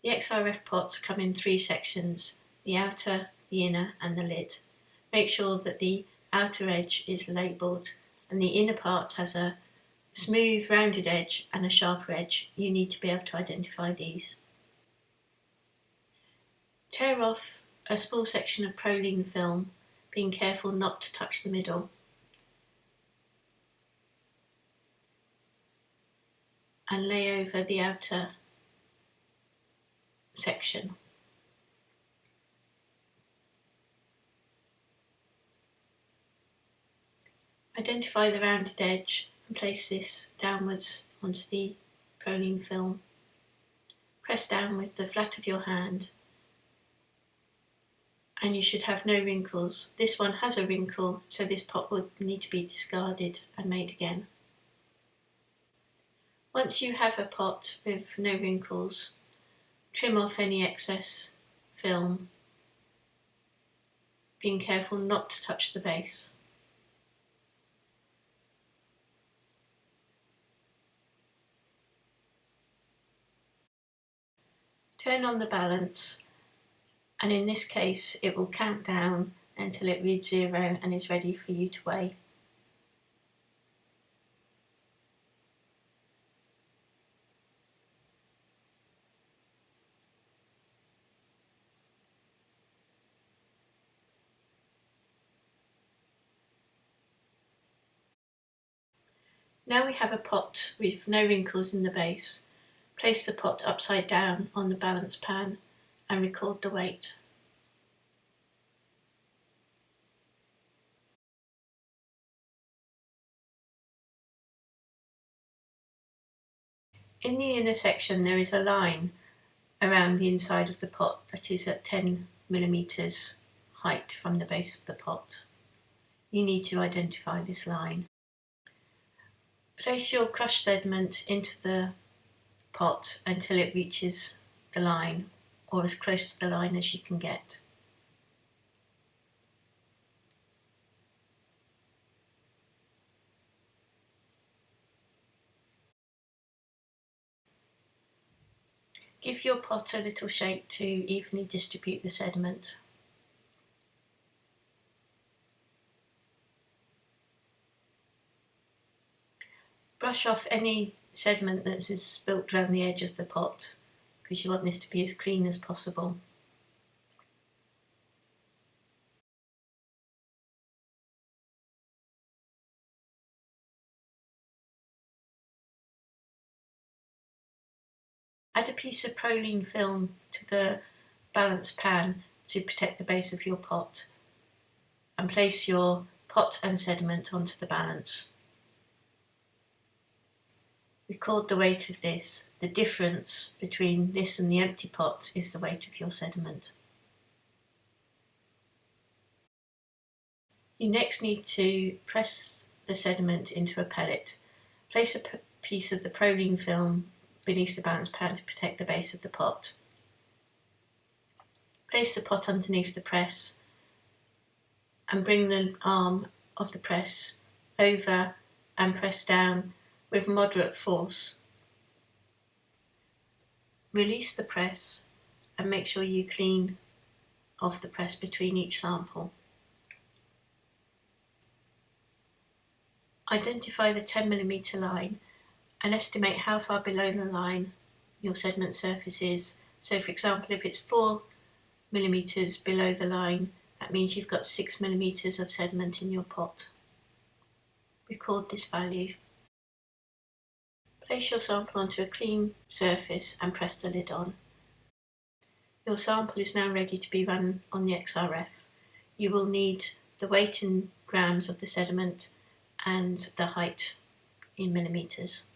The XRF pots come in 3 sections: the outer, the inner and the lid. Make sure that the outer edge is labelled and the inner part has a smooth rounded edge and a sharper edge. You need to be able to identify these. Tear off a small section of Prolene film, being careful not to touch the middle. And lay over the outer section. Identify the rounded edge and place this downwards onto the Prolene film. Press down with the flat of your hand and you should have no wrinkles. This one has a wrinkle, so this pot would need to be discarded and made again. Once you have a pot with no wrinkles, trim off any excess film, being careful not to touch the base. Turn on the balance, and in this case it will count down until it reads 0 and is ready for you to weigh. Now we have a pot with no wrinkles in the base. Place the pot upside down on the balance pan and record the weight. In the inner section there is a line around the inside of the pot that is at 10mm height from the base of the pot. You need to identify this line. Place your crushed sediment into the pot until it reaches the line, or as close to the line as you can get. Give your pot a little shake to evenly distribute the sediment. Brush off any sediment that is spilt around the edge of the pot, because you want this to be as clean as possible. Add a piece of Prolene film to the balance pan to protect the base of your pot, and place your pot and sediment onto the balance. Record the weight of this. The difference between this and the empty pot is the weight of your sediment. You next need to press the sediment into a pellet. Place a piece of the Prolene film beneath the balance pan to protect the base of the pot. Place the pot underneath the press and bring the arm of the press over and press down with moderate force. Release the press and make sure you clean off the press between each sample. Identify the 10mm line and estimate how far below the line your sediment surface is. So for example, if it's 4mm below the line, that means you've got 6mm of sediment in your pot. Record this value. Place your sample onto a clean surface and press the lid on. Your sample is now ready to be run on the XRF. You will need the weight in grams of the sediment and the height in millimetres.